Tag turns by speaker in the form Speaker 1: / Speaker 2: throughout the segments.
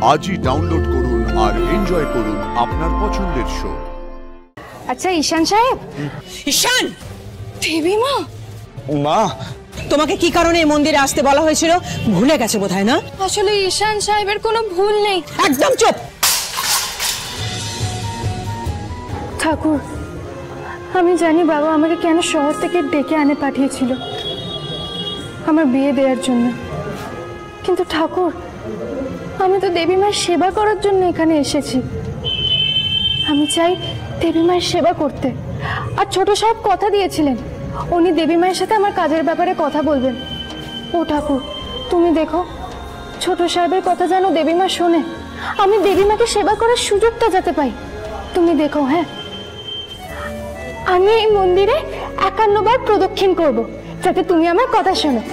Speaker 1: আজই ডাউনলোড করুন আর এনজয় করুন আপনার পছন্দের শো।
Speaker 2: আচ্ছা ঈশান সাহেব।
Speaker 3: ঈশান!
Speaker 2: দেবী মা!
Speaker 3: মা, তোমাকে কি কারণে এই মন্দিরে আসতে বলা হয়েছিল ভুলে গেছে বোধহয় না?
Speaker 2: আসলে ঈশান সাহেবের কোনো ভুল নেই।
Speaker 3: একদম চুপ!
Speaker 2: ঠাকুর, আমি জানি বাবা আমাকে কেন শহর থেকে ডেকে আনে পাঠিয়েছিল আমার বিয়ে দেওয়ার জন্য, কিন্তু ঠাকুর আমি তো দেবী মায়ের সেবা করার জন্য এখানে এসেছি। আমি চাই দেবী মায়ের সেবা করতে। আর ছোট সাহেব কথা দিয়েছিলেন উনি দেবী মায়ের সাথে আমার কাজের ব্যাপারে কথা বলবেন। ও ঠাকুর, তুমি দেখো ছোট সাহেবের কথা যেন দেবী মা শোনে, আমি দেবী মাকে সেবা করার সুযোগটা যাতে পাই। তুমি দেখো। হ্যাঁ, আমি এই মন্দিরে 51 বার প্রদক্ষিণ করব যাতে তুমি আমার কথা শোনো।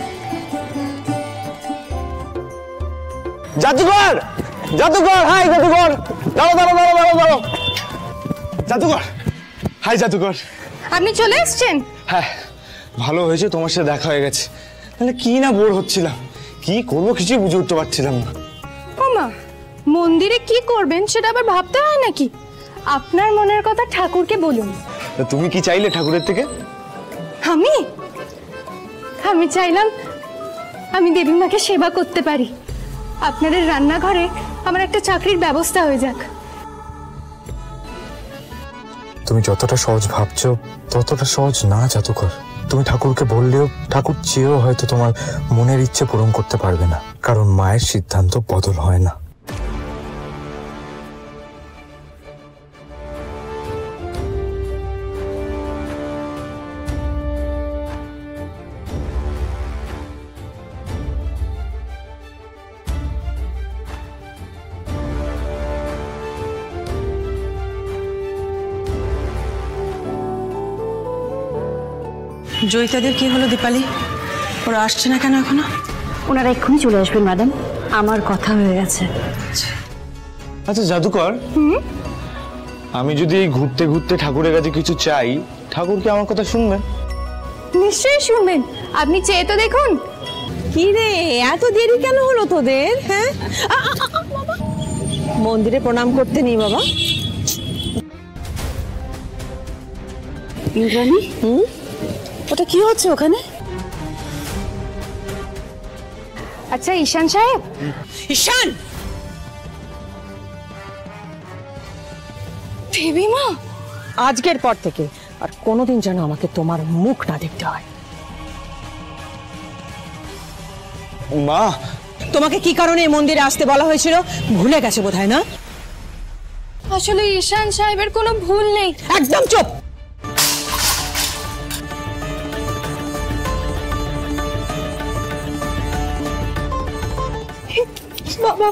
Speaker 4: জাদুঘর! জাদুঘর! হাই জাদুঘর! দাঁড়াও দাঁড়াও দাঁড়াও দাঁড়াও দাঁড়াও! জাদুঘর! হাই জাদুঘর!
Speaker 2: আপনি চলে এসেছেন?
Speaker 4: হ্যাঁ, ভালো হয়েছে তোমার সাথে দেখা হয়ে গেছে। তাহলে কি না বোর হচ্ছিলাম, কি করবো কিছুই বুঝে উঠতে পারছিলাম না।
Speaker 2: ও মা, মন্দিরে কি করবেন সেটা আবার ভাবতে হয় নাকি? আপনার মনের কথা ঠাকুরকে বলুন।
Speaker 4: তুমি কি চাইলে ঠাকুরের থেকে?
Speaker 2: আমি চাইলাম আমি দেবী মাকে সেবা করতে পারি। আপনাদের রান্নাঘরে আমার একটা চাকরির ব্যবস্থা হয়ে যাক।
Speaker 5: তুমি যতটা সহজ ভাবছো ততটা সহজ না জাদুকর। তুমি ঠাকুরকে বললেও ঠাকুর চেয়েও হয়তো তোমার মনের ইচ্ছে পূরণ করতে পারবে না, কারণ মায়ের সিদ্ধান্ত বদল হয় না।
Speaker 3: জয়িতাদের কি হলো দীপালি? ওরা আসছে না কেন এখনো?
Speaker 6: ওনারা এক্ষুনি চলে আসবেন ম্যাডাম, আমার কথা হয়ে গেছে।
Speaker 4: আচ্ছা জাদুকর, আমি যদি এই ঘুরতে ঘুরতে ঠাকুরের কাছে কিছু চাই, ঠাকুর কি আমার কথা শুনবেন?
Speaker 2: নিশ্চয়ই শুনবেন, আপনি চেয়ে তো দেখুন।
Speaker 3: কি রে, এত দেরি কেন হলো তোদের? হ্যাঁ, মন্দিরে প্রণাম করতে নেই বাবা?
Speaker 6: ইন্দ্রাণী, ওটা কি হচ্ছে ওখানে?
Speaker 2: আচ্ছা ঈশান সাহেব।
Speaker 3: ঈশান!
Speaker 2: দেবী মা!
Speaker 3: আজকের পর থেকে আর কোনোদিন যেন আমাকে তোমার মুখ না দেখতে হয়।
Speaker 4: মা,
Speaker 3: তোমাকে কি কারণে এই মন্দিরে আসতে বলা হয়েছিল ভুলে গেছে বোধহয় না?
Speaker 2: আসলে ঈশান সাহেবের কোনো ভুল নেই।
Speaker 3: একদম চুপ!
Speaker 2: বাবা,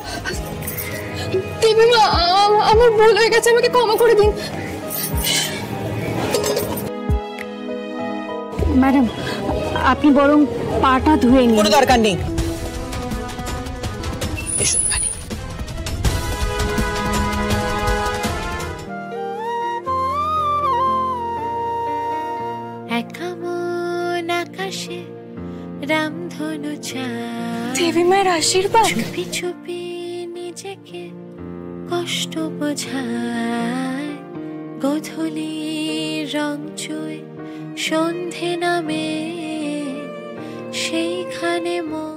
Speaker 2: দেবী মা আমার ভুল হয়ে গেছে, আমাকে ক্ষমা করে দিন।
Speaker 6: ম্যাডাম, আপনি বরং পাটা ধুয়ে নিন।
Speaker 3: কোনো দরকার নেই। এসো দীপালি।
Speaker 7: একা মন আকাশে রামধনু চায়,
Speaker 2: দেবী মায়ের আশীর্বাদ।
Speaker 7: চুপি চুপি নিজেকে কষ্ট বোঝায়, গোধূলি রং চুই সন্ধে নামে সেইখানে মন